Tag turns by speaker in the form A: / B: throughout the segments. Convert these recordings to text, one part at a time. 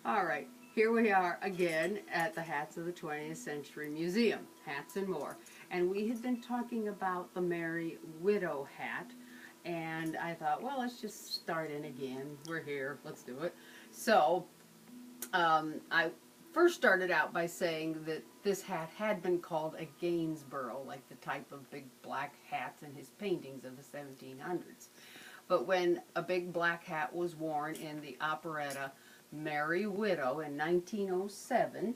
A: All right, here we are again at the Hats of the 20th Century Museum, Hats and More. And we had been talking about the Merry Widow hat, and I thought, well, let's just start in again. We're here, let's do it. So, I first started out by saying that this hat had been called a Gainsborough, like the type of big black hats in his paintings of the 1700s. But when a big black hat was worn in the operetta Merry Widow in 1907,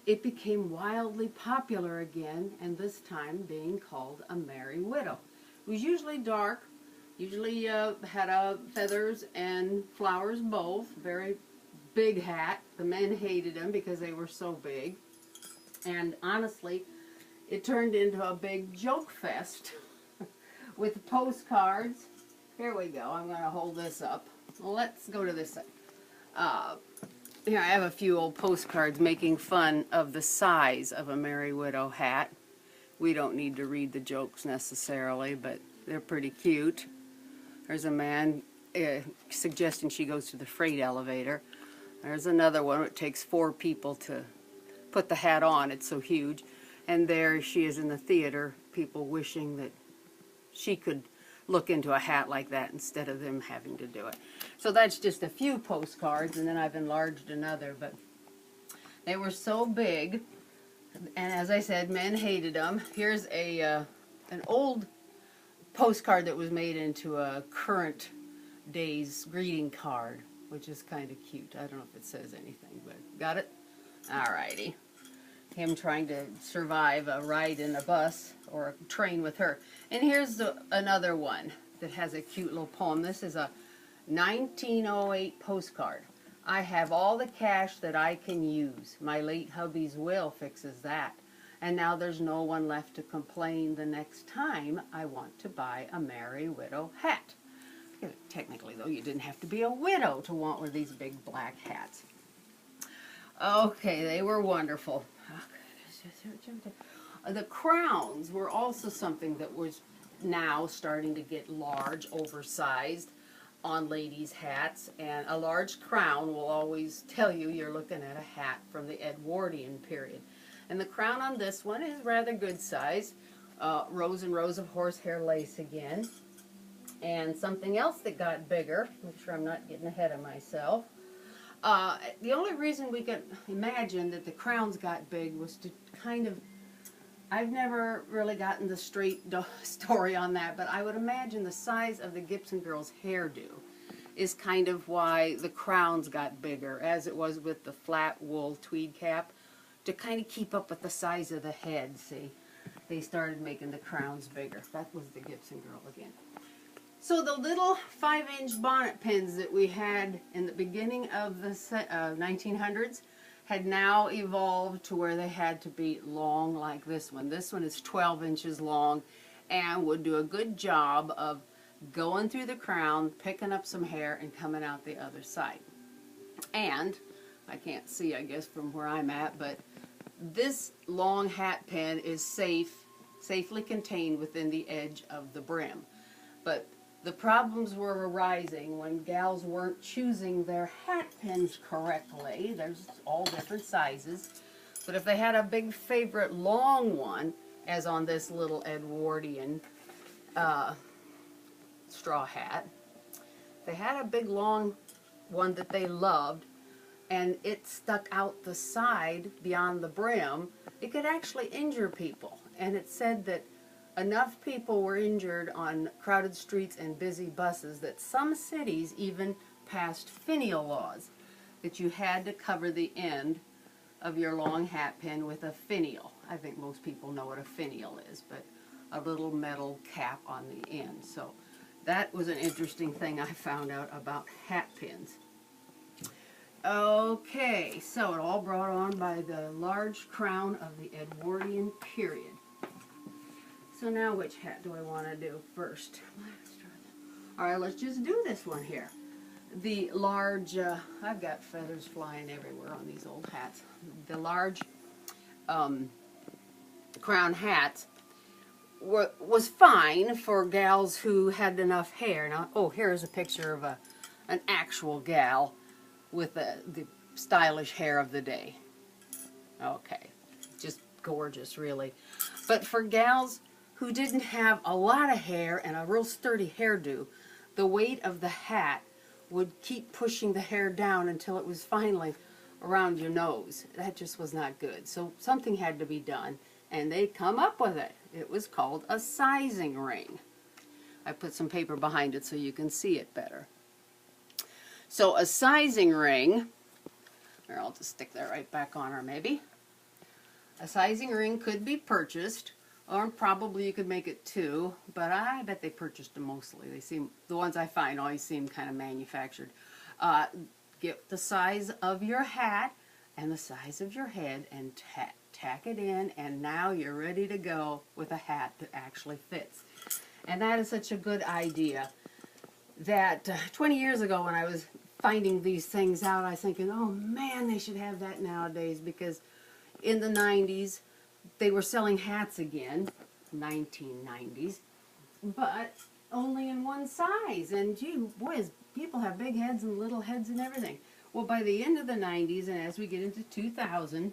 A: it became wildly popular again, and this time being called a Merry Widow. It was usually dark, usually had feathers and flowers both, very big hat. The men hated them because they were so big, and honestly, it turned into a big joke fest with postcards. Here we go, I'm going to hold this up. Let's go to this side. Here I have a few old postcards making fun of the size of a Merry Widow hat. We don't need to read the jokes necessarily, but they're pretty cute. There's a man suggesting she goes to the freight elevator. There's another one. It takes 4 people to put the hat on. It's so huge. And there she is in the theater, people wishing that she could look into a hat like that instead of them having to do it. So that's just a few postcards, and then I've enlarged another, but they were so big, and as I said, men hated them. Here's an old postcard that was made into a current day's greeting card, which is kind of cute. I don't know if it says anything, but got it? Alrighty. Him trying to survive a ride in a bus or a train with her. And here's another one that has a cute little poem. This is a 1908 postcard. I have all the cash that I can use. My late hubby's will fixes that. And now there's no one left to complain the next time I want to buy a Merry Widow hat. Technically, though, you didn't have to be a widow to want one of these big black hats. Okay, they were wonderful. The crowns were also something that was now starting to get large, oversized on ladies' hats, and a large crown will always tell you you're looking at a hat from the Edwardian period. And the crown on this one is rather good size, rows and rows of horsehair lace again. And something else that got bigger, make sure I'm not getting ahead of myself. The only reason we could imagine that the crowns got big was to kind of, I've never really gotten the straight story on that, but I would imagine the size of the Gibson girls' hairdo is kind of why the crowns got bigger, as it was with the flat wool tweed cap, to kind of keep up with the size of the head, see? They started making the crowns bigger. That was the Gibson girl again. So the little 5-inch bonnet pins that we had in the beginning of the 1900s had now evolved to where they had to be long like this one. This one is 12 inches long and would do a good job of going through the crown, picking up some hair, and coming out the other side. And, I can't see, I guess, from where I'm at, but this long hat pin is safely contained within the edge of the brim. But the problems were arising when gals weren't choosing their hat pins correctly. There's all different sizes. But if they had a big favorite long one, as on this little Edwardian straw hat, they had a big long one that they loved, and it stuck out the side beyond the brim, it could actually injure people. And it said that enough people were injured on crowded streets and busy buses that some cities even passed finial laws that you had to cover the end of your long hat pin with a finial. I think most people know what a finial is, but a little metal cap on the end. So that was an interesting thing I found out about hat pins. Okay, so it all brought on by the large crown of the Edwardian period. So now which hat do I want to do first? Alright, let's just do this one here. The large, I've got feathers flying everywhere on these old hats. The large crown hat was fine for gals who had enough hair. Now, oh, here's a picture of an actual gal with the stylish hair of the day. Okay, just gorgeous, really. But for gals who didn't have a lot of hair and a real sturdy hairdo, the weight of the hat would keep pushing the hair down until it was finally around your nose. That just was not good. So something had to be done, and they come up with it. It was called a sizing ring. I put some paper behind it so you can see it better. So a sizing ring, or I'll just stick that right back on her maybe. A sizing ring could be purchased, or probably you could make it too, but I bet they purchased them mostly. They seem, the ones I find always seem kind of manufactured. Get the size of your hat and the size of your head and tack it in, and now you're ready to go with a hat that actually fits. And that is such a good idea that 20 years ago when I was finding these things out, I was thinking, oh man, they should have that nowadays, because in the 90s they were selling hats again, 1990s, but only in one size. And gee whiz, people have big heads and little heads and everything. Well, by the end of the 90s and as we get into 2000,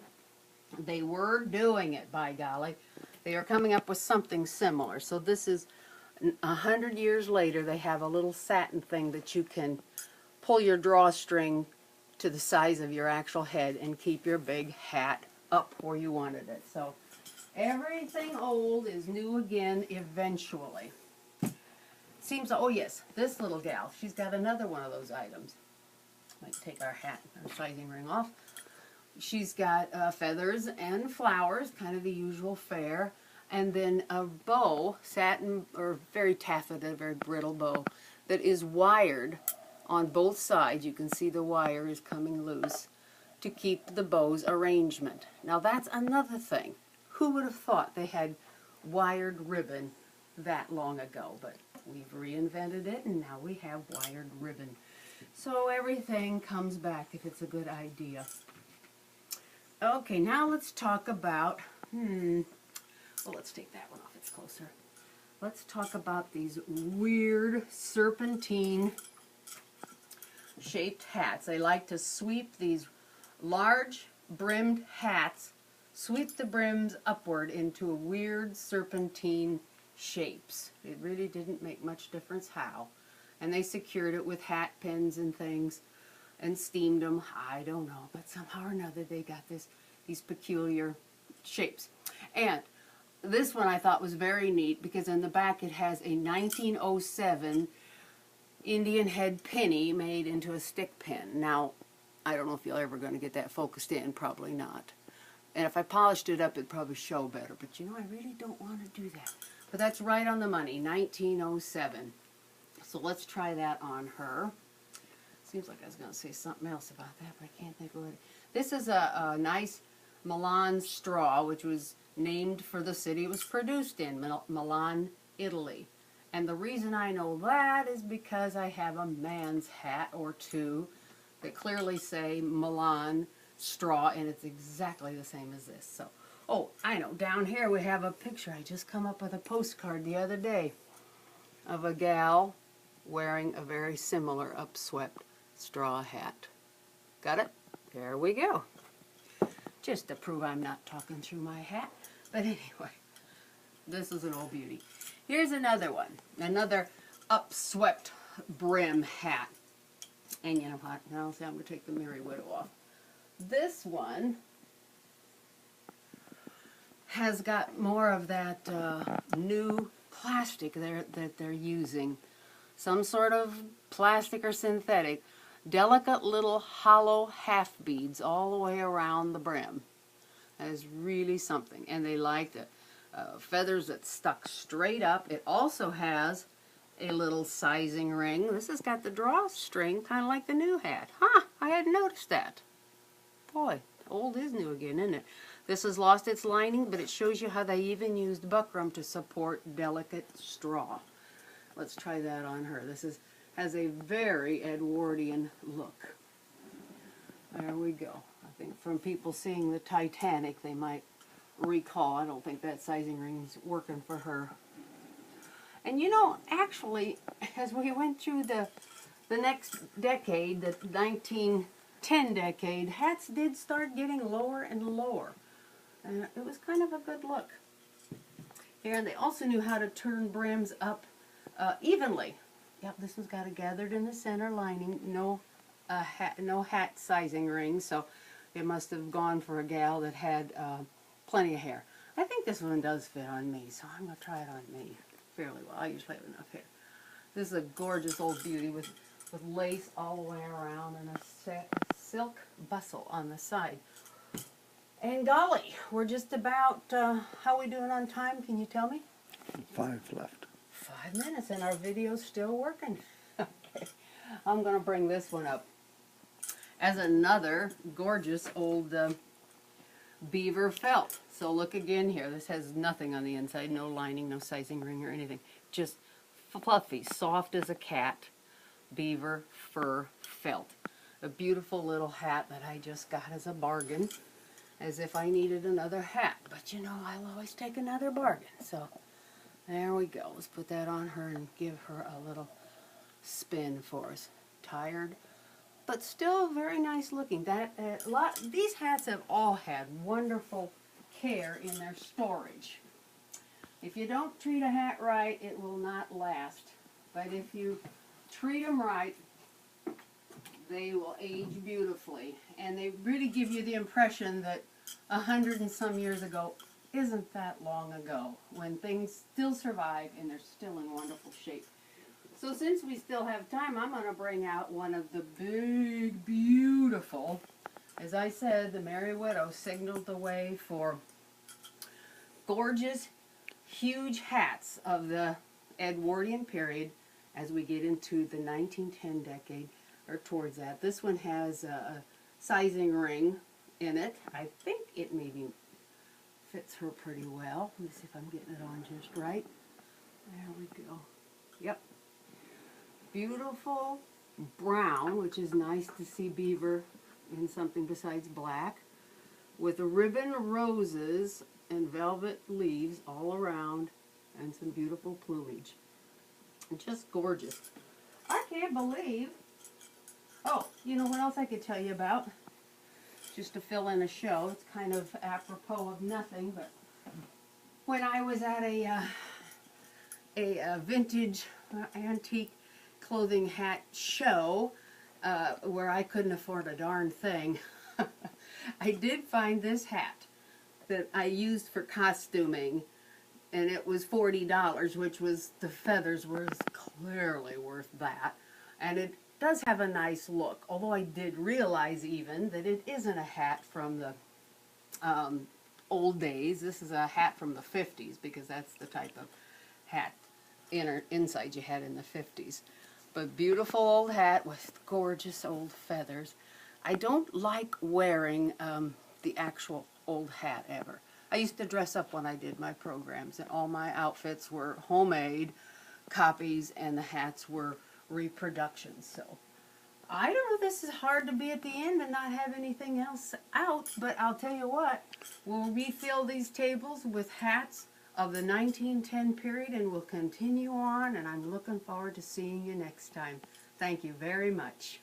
A: they were doing it, by golly. They are coming up with something similar. So this is 100 years later. They have a little satin thing that you can pull your drawstring to the size of your actual head and keep your big hat up where you wanted it. So everything old is new again eventually. Seems, oh yes, this little gal, she's got another one of those items. Might take our hat, our sizing ring off. She's got feathers and flowers, kind of the usual fare, and then a bow, satin or very taffeta, very brittle bow, that is wired on both sides. You can see the wire is coming loose to keep the bow's arrangement. Now that's another thing. Who would have thought they had wired ribbon that long ago? But we've reinvented it, and now we have wired ribbon. So everything comes back if it's a good idea. Okay, now let's talk about, well, let's take that one off, it's closer. Let's talk about these weird serpentine shaped hats. They like to sweep these large brimmed hats, sweep the brims upward into weird serpentine shapes. It really didn't make much difference how. And they secured it with hat pins and things and steamed them. I don't know, but somehow or another they got these peculiar shapes. And this one I thought was very neat because in the back it has a 1907 Indian head penny made into a stick pin. Now, I don't know if you're ever going to get that focused in, probably not. And if I polished it up, it'd probably show better. But you know, I really don't want to do that. But that's right on the money, 1907. So let's try that on her. Seems like I was going to say something else about that, but I can't think of it. This is a nice Milan straw, which was named for the city it was produced in, Milan, Italy. And the reason I know that is because I have a man's hat or two that clearly say Milan straw, and it's exactly the same as this. So, oh, I know, down here we have a picture. I just come up with a postcard the other day of a gal wearing a very similar upswept straw hat. Got it? There we go. Just to prove I'm not talking through my hat. But anyway, this is an old beauty. Here's another one. Another upswept brim hat. And you know what? Now see, I'm going to take the Merry Widow off. This one has got more of that new plastic that they're using. Some sort of plastic or synthetic. Delicate little hollow half beads all the way around the brim. That is really something. And they like the feathers that stuck straight up. It also has a little sizing ring. This has got the drawstring, kind of like the new hat. Huh, I hadn't noticed that. Boy, old is new again, isn't it? This has lost its lining, but it shows you how they even used buckram to support delicate straw. Let's try that on her. This has a very Edwardian look. There we go. I think from people seeing the Titanic, they might recall. I don't think that sizing ring's working for her. And you know, actually, as we went through the next decade, the 1910 decade, hats did start getting lower and lower. And it was kind of a good look. And they also knew how to turn brims up evenly. Yep, this one's got a gathered in the center lining, no hat sizing ring, so it must have gone for a gal that had plenty of hair. I think this one does fit on me, so I'm going to try it on me fairly well. I usually have enough hair. This is a gorgeous old beauty with lace all the way around and a silk bustle on the side. And golly, we're just about, how are we doing on time? Can you tell me?
B: 5 left.
A: 5 minutes and our video's still working. Okay. I'm going to bring this one up as another gorgeous old beaver felt. So look again here. This has nothing on the inside, no lining, no sizing ring or anything. Just fluffy, soft as a cat, beaver fur felt. A beautiful little hat that I just got as a bargain, as if I needed another hat. But you know, I'll always take another bargain. So there we go. Let's put that on her and give her a little spin for us. Tired, but still very nice looking. These hats have all had wonderful care in their storage. If you don't treat a hat right, it will not last. But if you treat them right, they will age beautifully. And they really give you the impression that 100 and some years ago isn't that long ago, when things still survive and they're still in wonderful shape. So since we still have time, I'm going to bring out one of the big, beautiful, as I said, the Merry Widow signaled the way for gorgeous, huge hats of the Edwardian period as we get into the 1910 decade, or towards that. This one has a sizing ring in it. I think it maybe fits her pretty well. Let me see if I'm getting it on just right. There we go. Yep. Beautiful brown, which is nice to see beaver in something besides black, with ribbon roses and velvet leaves all around and some beautiful plumage. Just gorgeous. I can't believe. Oh, you know what else I could tell you about? Just to fill in a show. It's kind of apropos of nothing, but when I was at a vintage antique clothing hat show where I couldn't afford a darn thing, I did find this hat that I used for costuming, and it was $40, which was, the feathers were clearly worth that. And it does have a nice look, although I did realize even that it isn't a hat from the old days. This is a hat from the 50s, because that's the type of hat inside you had in the 50s. But beautiful old hat with gorgeous old feathers. I don't like wearing the actual old hat ever. I used to dress up when I did my programs, and all my outfits were homemade copies, and the hats were reproductions. So I don't know if this is hard to be at the end and not have anything else out, but I'll tell you what, we'll refill these tables with hats of the 1910 period, and we'll continue on, and I'm looking forward to seeing you next time. Thank you very much.